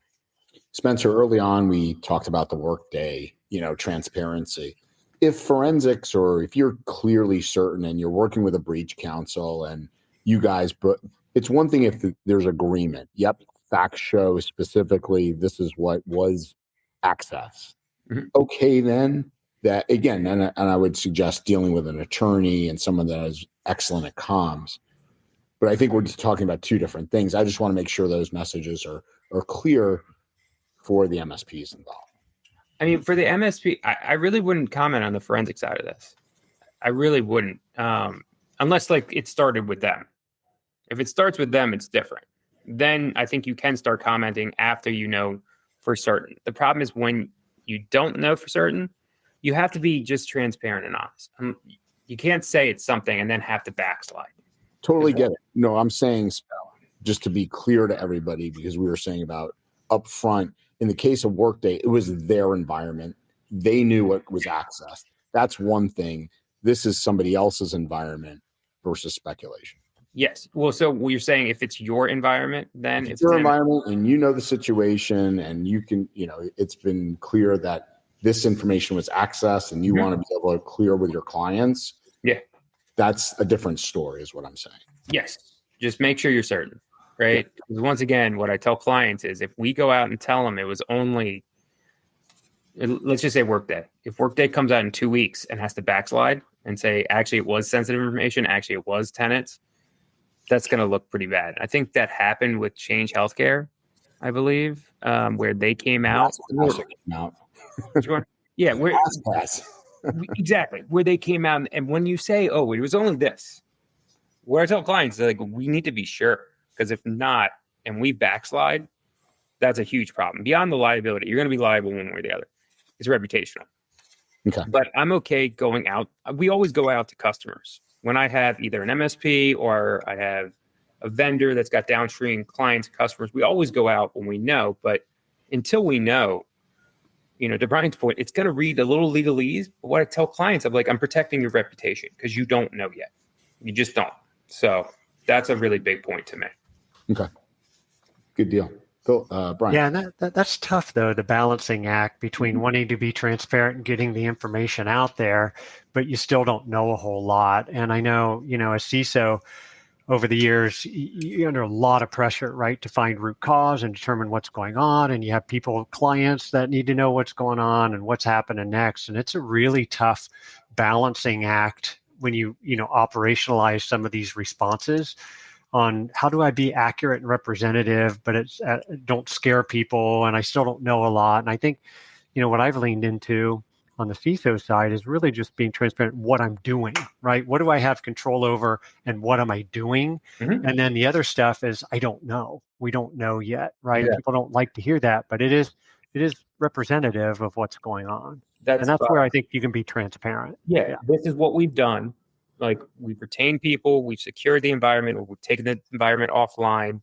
Spencer, early on, we talked about the workday, transparency. If forensics or if you're clearly certain and you're working with a breach counsel and you guys, but it's one thing if there's agreement. Yep, facts show specifically this is what was access. Mm-hmm. Okay, then that again, and I would suggest dealing with an attorney and someone that is excellent at comms. But I think we're just talking about two different things. I just want to make sure those messages are clear for the MSPs involved. I mean, for the MSP, I really wouldn't comment on the forensic side of this. I really wouldn't, unless like it started with them. If it starts with them, it's different. Then I think you can start commenting after you know for certain. The problem is when you don't know for certain, you have to be just transparent and honest. You can't say it's something and then have to backslide. Totally get it. No, I'm saying just to be clear to everybody, because we were saying about upfront, in the case of Workday, it was their environment. They knew what was accessed. That's one thing. This is somebody else's environment versus speculation. Yes. Well, so you're saying if it's your environment, then if it's your environment and you know the situation and you can, it's been clear that this information was accessed and you want to be able to clear with your clients. Yeah. That's a different story is what I'm saying. Yes. Just make sure you're certain, right? Yeah. Because once again, what I tell clients is if we go out and tell them it was only, let's just say Workday. If Workday comes out in 2 weeks and has to backslide and say, actually, it was sensitive information, actually, it was tenants, that's going to look pretty bad. I think that happened with Change Healthcare, I believe, where they came out. Yeah, exactly. Where they came out, and when you say, "Oh, it was only this," what I tell clients is like, we need to be sure because if not, and we backslide, that's a huge problem. Beyond the liability, you're going to be liable one way or the other. It's reputational. Okay. But I'm okay going out. We always go out to customers. When I have either an MSP or I have a vendor that's got downstream clients, customers, we always go out when we know. But until we know, to Brian's point, it's going to read a little legalese. But what I tell clients, I'm protecting your reputation because you don't know yet. You just don't. So that's a really big point to me. Okay. Good deal. Phil, Brian. Yeah, and that's tough, though, the balancing act between wanting to be transparent and getting the information out there, but you still don't know a whole lot. And I know, as CISO, over the years, you're under a lot of pressure, right, to find root cause and determine what's going on. And you have clients that need to know what's going on and what's happening next. And it's a really tough balancing act when you operationalize some of these responses on how do I be accurate and representative, but it's don't scare people, and I still don't know a lot. And I think, what I've leaned into on the CISO side is really just being transparent what I'm doing, right? What do I have control over and what am I doing? Mm-hmm. And then the other stuff is I don't know. We don't know yet, right? Yeah. People don't like to hear that, but it is representative of what's going on. That's fine. where I think you can be transparent. Yeah, this is what we've done. Like, we've retained people, we've secured the environment, we've taken the environment offline.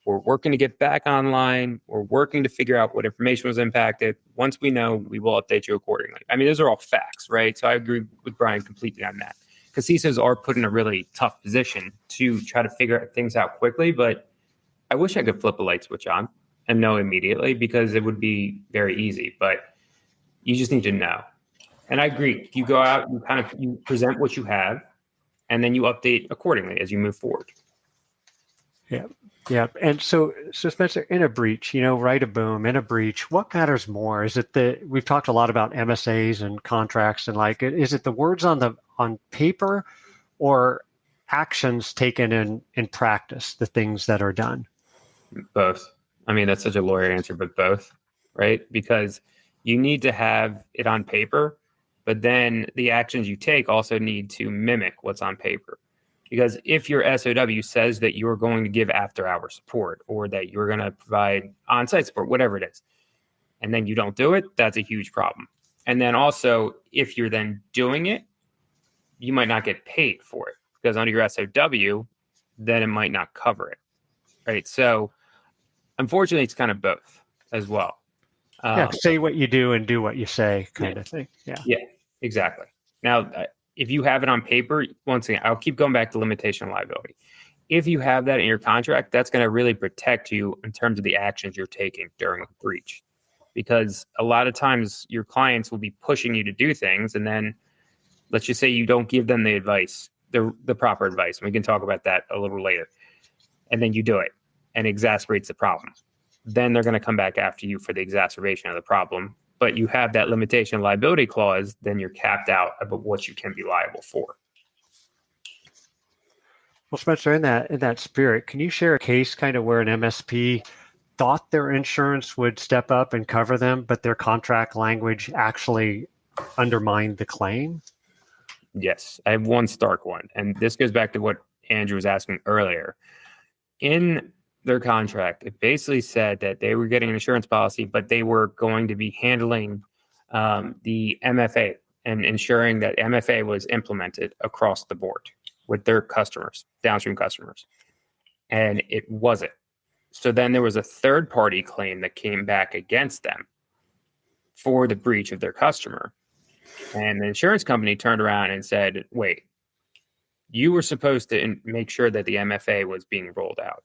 We're working to get back online. We're working to figure out what information was impacted. Once we know, we will update you accordingly. I mean, those are all facts, right? So I agree with Brian completely on that. Because CISOs are put in a really tough position to try to figure things out quickly. But I wish I could flip a light switch on and know immediately, because it would be very easy. But you just need to know. And I agree. You go out, you present what you have, and then you update accordingly as you move forward. Yeah. Yeah. And so Spencer, in a breach, right, a boom, in a breach, what matters more? Is it we've talked a lot about MSAs and contracts and is it the words on paper or actions taken in practice, the things that are done? Both. I mean, that's such a lawyer answer, but both, right? Because you need to have it on paper, but then the actions you take also need to mimic what's on paper. Because if your SOW says that you're going to give after-hour support or that you're going to provide on-site support, whatever it is, and then you don't do it, that's a huge problem. And then also, if you're then doing it, you might not get paid for it, because under your SOW, then it might not cover it, right? So unfortunately, it's kind of both as well. Say what you do and do what you say, kind of thing. Yeah, exactly. Now, if you have it on paper, once again, I'll keep going back to limitation of liability. If you have that in your contract, that's going to really protect you in terms of the actions you're taking during a breach. Because a lot of times your clients will be pushing you to do things, and then let's just say you don't give them the advice, the proper advice. And we can talk about that a little later. And then you do it, and it exacerbates the problem. Then they're going to come back after you for the exacerbation of the problem. But you have that limitation of liability clause, then you're capped out about what you can be liable for. Well, Spencer, in that spirit, can you share a case kind of where an MSP thought their insurance would step up and cover them, but their contract language actually undermined the claim? Yes, I have one stark one. And this goes back to what Andrew was asking earlier. In their contract, it basically said that they were getting an insurance policy, but they were going to be handling the MFA and ensuring that MFA was implemented across the board with their customers, downstream customers. And it wasn't. So then there was a third-party claim that came back against them for the breach of their customer. And the insurance company turned around and said, wait, you were supposed to make sure that the MFA was being rolled out.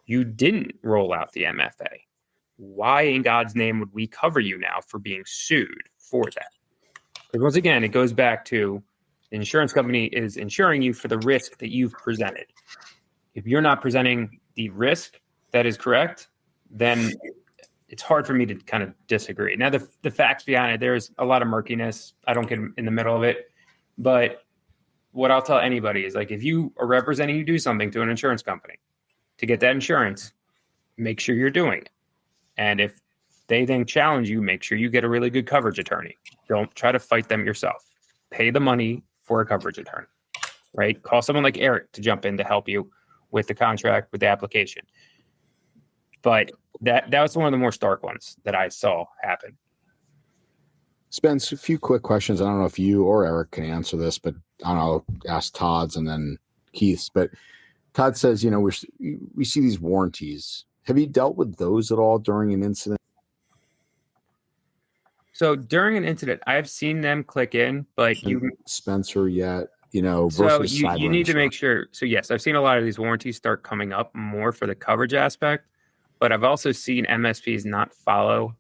You didn't roll out the MFA. Why in God's name would we cover you now for being sued for that? Because once again, it goes back to the insurance company is insuring you for the risk that you've presented. If you're not presenting the risk that is correct, then it's hard for me to kind of disagree. Now, the facts behind it, there's a lot of murkiness. I don't get in the middle of it. But what I'll tell anybody is, like, if you are representing you do something to an insurance company to get that insurance, make sure you're doing it. And if they then challenge you, make sure you get a really good coverage attorney. Don't try to fight them yourself. Pay the money for a coverage attorney, right? Call someone like Eric to jump in to help you with the contract, with the application. But that was one of the more stark ones that I saw happen. Spence, a few quick questions. I don't know if you or Eric can answer this, but I don't know, ask Todd's and then Keith's. But Todd says, we see these warranties. Have you dealt with those at all during an incident? So during an incident, I've seen them click in, but Spencer yet, so versus you need to make sure. So yes, I've seen a lot of these warranties start coming up more for the coverage aspect, but I've also seen MSPs not follow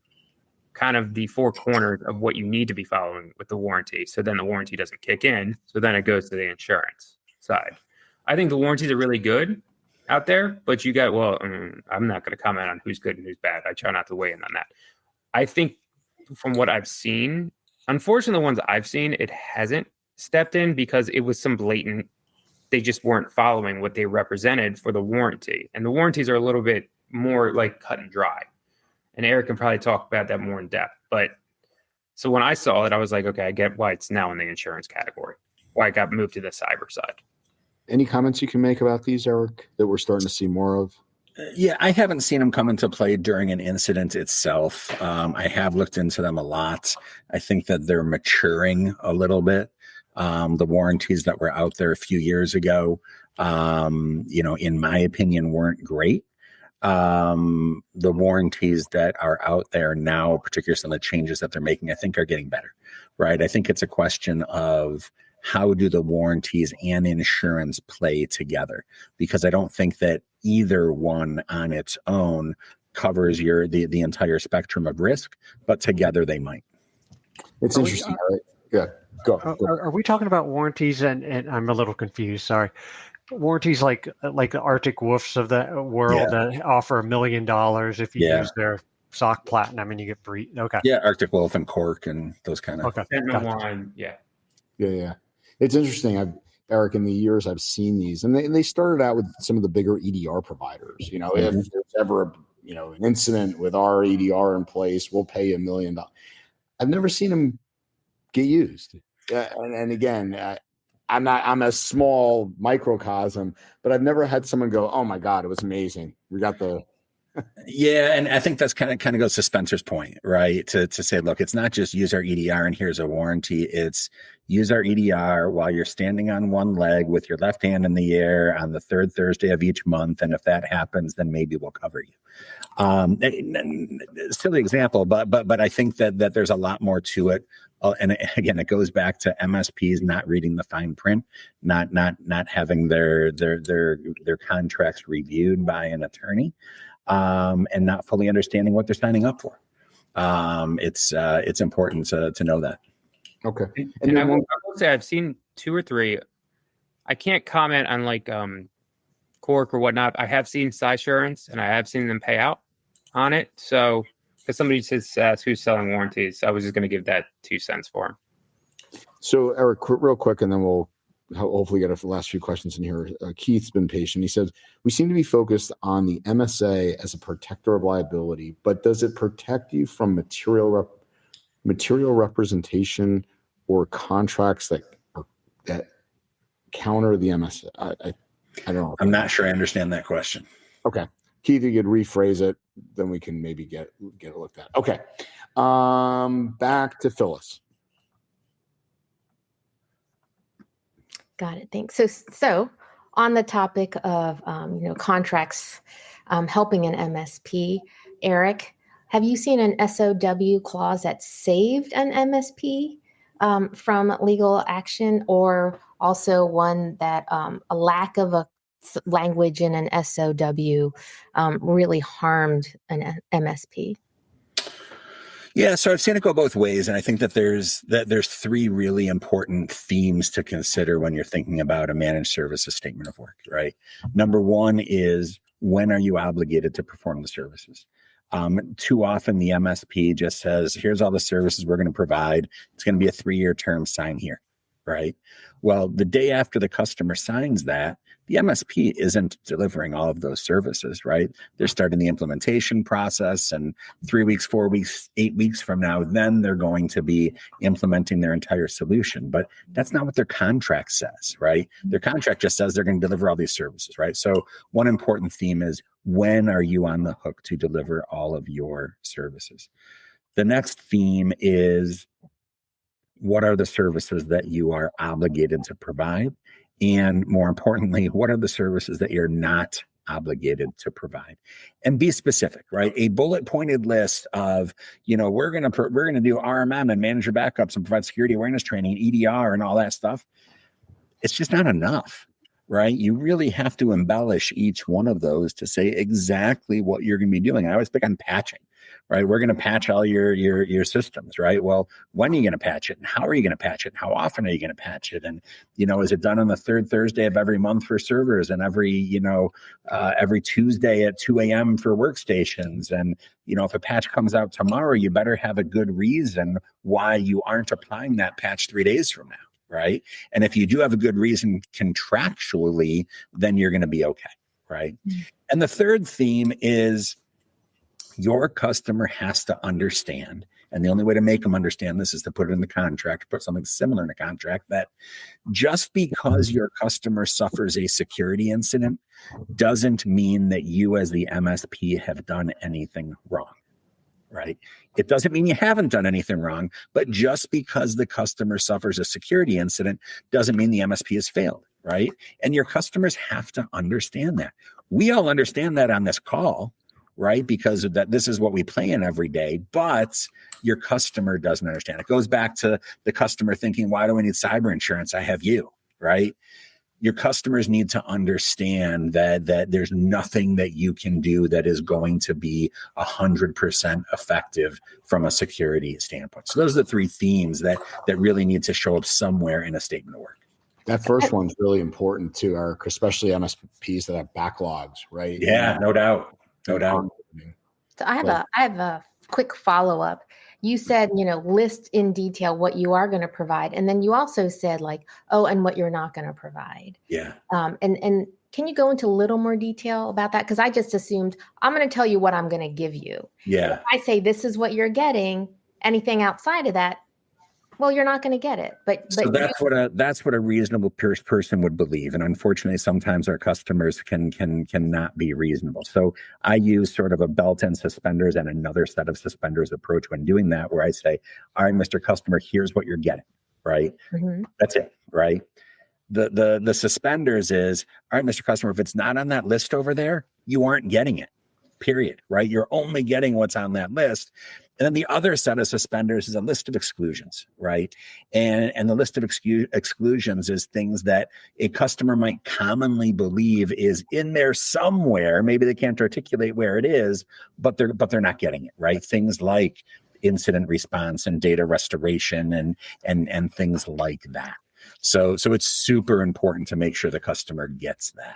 kind of the four corners of what you need to be following with the warranty. So then the warranty doesn't kick in. So then it goes to the insurance side. I think the warranties are really good out there, but you got, I'm not going to comment on who's good and who's bad. I try not to weigh in on that. I think from what I've seen, unfortunately, the ones I've seen, it hasn't stepped in because it was some blatant, they just weren't following what they represented for the warranty. And the warranties are a little bit more like cut and dry. And Eric can probably talk about that more in depth. But so when I saw it, I was like, okay, I get why it's now in the insurance category, why it got moved to the cyber side. Any comments you can make about these, Eric, that we're starting to see more of? Yeah, I haven't seen them come into play during an incident itself. I have looked into them a lot. I think that they're maturing a little bit. The warranties that were out there a few years ago, in my opinion, weren't great. The warranties that are out there now, particularly some of the changes that they're making, I think are getting better, right? I think it's a question of how do the warranties and insurance play together? Because I don't think that either one on its own covers the entire spectrum of risk, but together they might. It's interesting, right? Yeah, go. Are we talking about warranties? And I'm a little confused. Sorry. Warranties like the Arctic Wolfs of the world that offer $1 million if you use their SOC Platinum and you get breached. Okay. Yeah, Arctic Wolf and Cork and those kind of. Okay. Yeah. It's interesting. Eric, in the years I've seen these, and they started out with some of the bigger EDR providers. If there's ever an incident with our EDR in place, we'll pay $1 million. I've never seen them get used. And again, I'm a small microcosm, but I've never had someone go, "Oh my God, it was amazing. We got the." Yeah, and I think that's kind of goes to Spencer's point, right? To say, look, it's not just use our EDR and here's a warranty. It's use our EDR while you're standing on one leg with your left hand in the air on the third Thursday of each month, and if that happens, then maybe we'll cover you. Silly example, but I think that there's a lot more to it. And again, it goes back to MSPs not reading the fine print, not having their contracts reviewed by an attorney, and not fully understanding what they're signing up for. It's important to know that. Okay. And I will say I've seen 2 or 3. I can't comment on Cork or whatnot. I have seen Cysurance and I have seen them pay out on it. So because somebody says who's selling warranties, I was just going to give that 2 cents for him. So Eric, real quick, and then we'll hopefully get the last few questions in here. Keith's been patient. He says, we seem to be focused on the MSA as a protector of liability, but does it protect you from material representation or contracts that counter the MSA? I don't know. I'm not sure I understand that question. Okay. Keith, you could rephrase it, then we can maybe get it looked at. Okay. Back to Phyllis. Got it. Thanks. So on the topic of contracts helping an MSP, Eric, have you seen an SOW clause that saved an MSP from legal action, or also one that a lack of a language in an SOW really harmed an MSP? Yeah, so I've seen it go both ways, and I think that there's 3 really important themes to consider when you're thinking about a managed services statement of work, right? Number 1 is, when are you obligated to perform the services? Too often the MSP just says, here's all the services we're going to provide. It's going to be a 3-year term, sign here, right? Well, the day after the customer signs that, the MSP isn't delivering all of those services, right? They're starting the implementation process, and 3 weeks, 4 weeks, 8 weeks from now, then they're going to be implementing their entire solution. But that's not what their contract says, right? Their contract just says they're going to deliver all these services, right? So one important theme is, when are you on the hook to deliver all of your services? The next theme is, what are the services that you are obligated to provide? And more importantly, what are the services that you're not obligated to provide? And be specific, right? A bullet pointed list of, we're going to do RMM and manage your backups and provide security awareness training, EDR and all that stuff. It's just not enough, right? You really have to embellish each one of those to say exactly what you're going to be doing. I always pick on patching, right? We're going to patch all your systems, right? Well, when are you going to patch it, and how are you going to patch it, and how often are you going to patch it, and is it done on the third Thursday of every month for servers, and every Tuesday at 2 a.m. for workstations, and if a patch comes out tomorrow, you better have a good reason why you aren't applying that patch 3 days from now, right? And if you do have a good reason contractually, then you're going to be okay, right? Mm-hmm. And the third theme is your customer has to understand, and the only way to make them understand this is to put it in the contract, put something similar in the contract, that just because your customer suffers a security incident doesn't mean that you as the MSP have done anything wrong, right? It doesn't mean you haven't done anything wrong, but just because the customer suffers a security incident doesn't mean the MSP has failed, right? And your customers have to understand that. We all understand that on this call, right? Because of that, this is what we play in every day, but your customer doesn't understand. It goes back to the customer thinking, why do I need cyber insurance? I have you, right? Your customers need to understand that there's nothing that you can do that is going to be 100% effective from a security standpoint. So those are the three themes that really need to show up somewhere in a statement of work. That first one's really important too, Eric, especially MSPs that have backlogs, right? Yeah, no doubt. No doubt. So I have a quick follow-up. You said, list in detail what you are going to provide. And then you also said and what you're not going to provide. Yeah. And can you go into a little more detail about that? Because I just assumed I'm going to tell you what I'm going to give you. Yeah. If I say this is what you're getting, anything outside of that, well, you're not going to get it. But so that's what a reasonable person would believe, and unfortunately, sometimes our customers cannot be reasonable. So I use sort of a belt and suspenders and another set of suspenders approach when doing that, where I say, "All right, Mr. Customer, here's what you're getting." Right? Mm-hmm. That's it. Right? The suspenders is, "All right, Mr. Customer, if it's not on that list over there, you aren't getting it. Period." Right? You're only getting what's on that list. And then the other set of suspenders is a list of exclusions, right? And the list of exclusions is things that a customer might commonly believe is in there somewhere. Maybe they can't articulate where it is, but they're not getting it, right? Things like incident response and data restoration and things like that. So it's super important to make sure the customer gets that.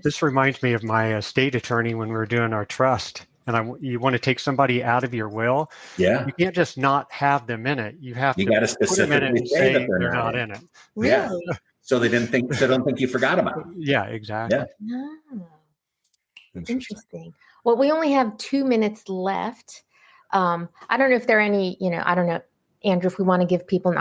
This reminds me of my estate attorney when we were doing our trust. And you want to take somebody out of your will. Yeah. You can't just not have them in it. You have to put them in it and say they're not in it. Really? Yeah. So they don't think you forgot about them. Yeah, exactly. Yeah. Oh, interesting. Well, we only have 2 minutes left. I don't know if there are any, I don't know, Andrew, if we want to give people an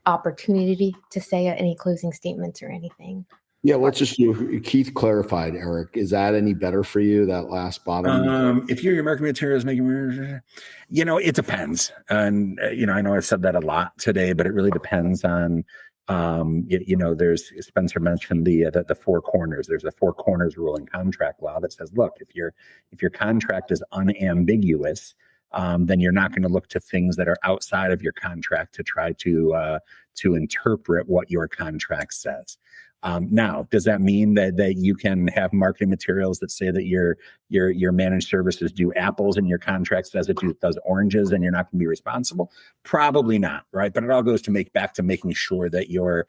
opportunity to say any closing statements or anything. Yeah, let's just do. Keith clarified, Eric. Is that any better for you? That last bottom. If your marketing materials making, it depends. And I know I've said that a lot today, but it really depends on. There's Spencer mentioned the four corners. There's a four corners rule in contract law that says, look, if your contract is unambiguous, then you're not going to look to things that are outside of your contract to try to interpret what your contract says. Now, does that mean that you can have marketing materials that say that your managed services do apples and your contract says it does oranges and you're not going to be responsible? Probably not, right? But it all goes back to making sure that your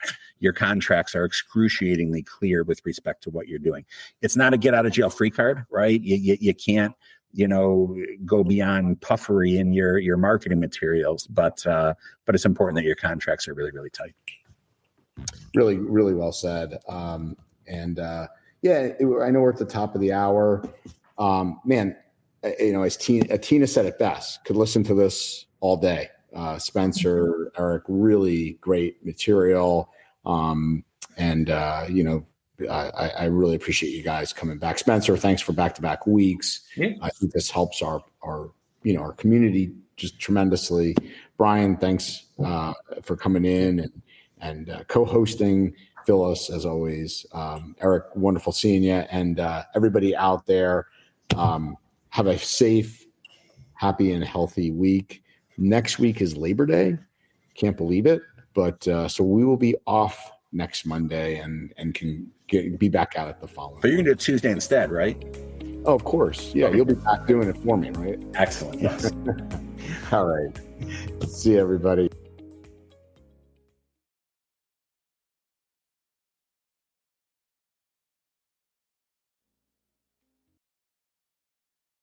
contracts are excruciatingly clear with respect to what you're doing. It's not a get out of jail free card, right? You can't go beyond puffery in your marketing materials, but it's important that your contracts are really, really tight. Really, really well said. I know we're at the top of the hour. As Tina said it best, could listen to this all day. Spencer, Eric, really great material. I really appreciate you guys coming back. Spencer, thanks for back-to-back weeks. Yeah. I think this helps our community just tremendously. Brian, thanks for coming in and co-hosting. Phyllis, as always. Eric, wonderful seeing you. And everybody out there, have a safe, happy, and healthy week. Next week is Labor Day. Can't believe it. But so we will be off next Monday and can be back at it the following. But you're going to do it Tuesday instead, right? Oh, of course. Yeah, you'll be back doing it for me, right? Excellent. Yes. All right. See you, everybody.